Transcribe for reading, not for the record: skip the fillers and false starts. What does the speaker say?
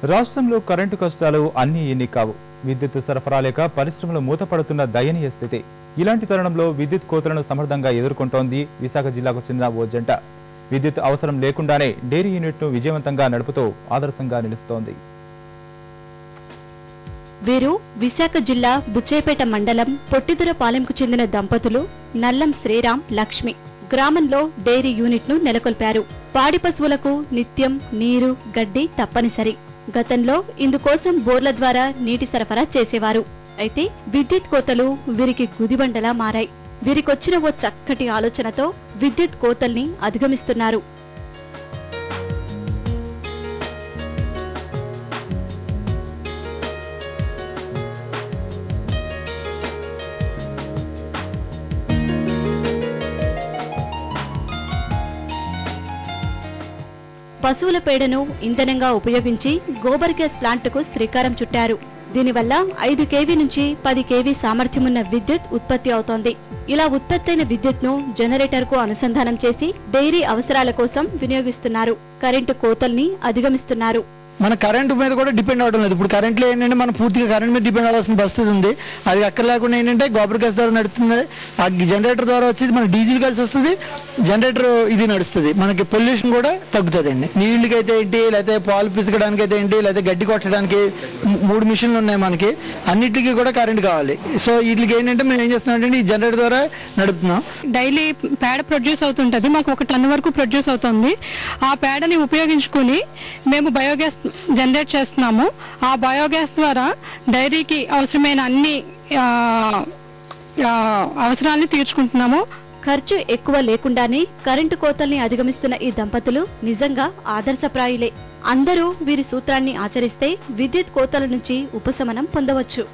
రాష్ట్రంలో కరెంటు కష్టాలు అన్నీ ఎన్ని కావు. విద్యుత్ సరఫరా లేక పరిశ్రమలు మూతపడుతున్న దయనీయ స్థితి. ఇలాంటి తరుణంలో విద్యుత్ కోతలను సమర్థంగా ఎదుర్కొంటోంది విశాఖ జిల్లాకు చెందిన ఓ జంట. విద్యుత్ అవసరం లేకుండానే డైరీ యూనిట్ను విజయవంతంగా నడుపుతూ ఆదర్శంగా నిలుస్తోంది. వీరు విశాఖ జిల్లా బుచ్చేపేట మండలం పొట్టిదురపాలెంకు చెందిన దంపతులు నల్లం శ్రీరామ్, లక్ష్మి. గ్రామంలో డైరీ యూనిట్ను నెలకొల్పారు. పాడి పశువులకు నిత్యం నీరు, గడ్డి తప్పనిసరి. గతంలో ఇందుకోసం బోర్ల ద్వారా నీటి సరఫరా చేసేవారు. అయితే విద్యుత్ కోతలు వీరికి గుదిబండలా మారాయి. వీరికొచ్చిన ఓ చక్కటి ఆలోచనతో విద్యుత్ కోతల్ని అధిగమిస్తున్నారు. పశువుల పేడను ఇంధనంగా ఉపయోగించి గోబర్ గ్యాస్ ప్లాంట్కు శ్రీకారం చుట్టారు. దీనివల్ల 5 kV నుంచి 10 kV సామర్థ్యమున్న విద్యుత్ ఉత్పత్తి అవుతోంది. ఇలా ఉత్పత్తైన విద్యుత్ను జనరేటర్కు అనుసంధానం చేసి డైరీ అవసరాల కోసం వినియోగిస్తున్నారు. కరెంటు కోతల్ని అధిగమిస్తున్నారు. మన కరెంటు మీద కూడా డిపెండ్ అవడం లేదు. ఇప్పుడు కరెంట్లో ఏంటంటే మనం పూర్తిగా కరెంట్ మీద డిపెండ్ అవ్వాల్సిన పరిస్థితి ఉంది. అది అక్కడ లేకుండా ఏంటంటే గోబర్ గ్యాస్ ద్వారా నడుస్తుంది. ఆ జనరేటర్ ద్వారా వచ్చేది మనకి డీజిల్ కలిసి వస్తుంది. జనరేటర్ ఇది నడుస్తుంది. మనకి పొల్యూషన్ కూడా తగ్గుతుంది అండి. నీళ్ళకైతే ఏంటి, లేకపోతే పాలు పితకడానికి అయితే ఏంటి, లేకపోతే గడ్డి కొట్టడానికి 3 మిషన్లు ఉన్నాయి మనకి. అన్నిటికీ కూడా కరెంట్ కావాలి. సో వీటికి ఏంటంటే మేము ఏం చేస్తున్నాం అంటే ఈ జనరేటర్ ద్వారా నడుపుతున్నాం. డైలీ పేడ ప్రొడ్యూస్ అవుతుంటది. మాకు 1 టన్ వరకు ప్రొడ్యూస్ అవుతుంది. ఆ పేడని ఉపయోగించుకుని మేము బయోగ్యాస్ జనరేట్ చేస్తున్నాము. ఆ బయోగ్యాస్ ద్వారా డైరీకి అవసరమైన అన్ని అవసరాన్ని తీర్చుకుంటున్నాము. ఖర్చు ఎక్కువ లేకుండానే కరెంటు కోతల్ని అధిగమిస్తున్న ఈ దంపతులు నిజంగా ఆదర్శప్రాయులే. అందరూ వీరి సూత్రాన్ని ఆచరిస్తే విద్యుత్ కోతల నుంచి ఉపశమనం పొందవచ్చు.